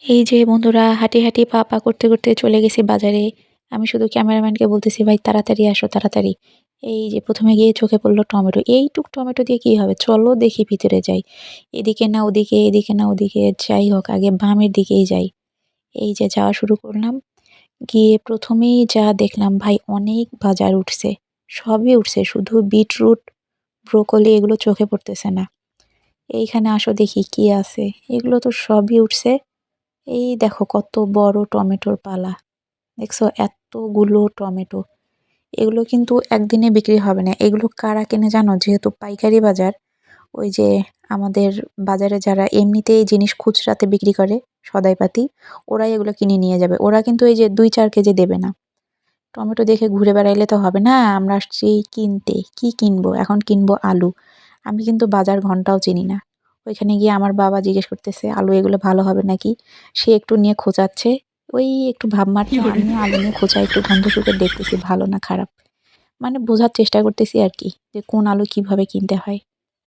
এই যে বন্ধুরা হাঁটি, হাঁটি পা, পা করতে, করতে চলে গেছি বাজারে। আমি শুধু ক্যামেরাম্যানকে বলতেছি, "ভাই তাড়াতাড়ি আসো, তাড়াতাড়ি।" এই যে ১ম এ গিয়ে চোখে পড়ল টমেটো। এইটুক টমেটো দিয়ে কি হবে? চলো দেখি ভিতরে যাই। এদিকে না ওদিকে, এদিকে না ওদিকে, যাই হোক আগে বামের দিকেই যাই। এই যে যাওয়া শুরু করলাম। গিয়ে ১ম এই যা দেখলাম ভাই অনেক বাজার উঠছে। সবই উঠছে শুধু বিটরুট, ব্রোকলি এগুলো চোখে পড়তেছে না। এইখানে আসো দেখি কি আছে। এগুলো তো সবই উঠছে। এই দেখো কত বড় টমেটোর পালা। দেখছো এতগুলো টমেটো। এগুলো কিন্তু একদিনে বিক্রি হবে না। এগুলো কারা কেনে জানো? যেহেতু পাইকারি বাজার, ওই যে আমাদের বাজারে যারা এমনিতেই জিনিস খুচরাতে বিক্রি করে সদাইপাতি, ওরাই এগুলো কিনে নিয়ে যাবে। ওরা কিন্তু এই যে ২-৪ কেজি দেবে না। টমেটো দেখে ঘুরে বেড়াইলে তো হবে না। আমরা আসছি কিনতে। কি কিনবো? এখন কিনবো আলু। আমি কিন্তু বাজার ঘন্টাও চিনি না। ওইখানে গিয়ে আমার বাবা জিজ্ঞেস করতেছে, "আলু এগুলো ভালো হবে নাকি?" সে একটু নিয়ে খোঁচাচ্ছে। ওই একটু ভাব মারছে, আমিও আলু নিয়ে খোঁচায় একটু গন্ধ শুঁকে দেখতেছি ভালো না খারাপ। মানে বোঝার চেষ্টা করতেছি আরকি যে কোন আলু কিভাবে কিনতে হয়।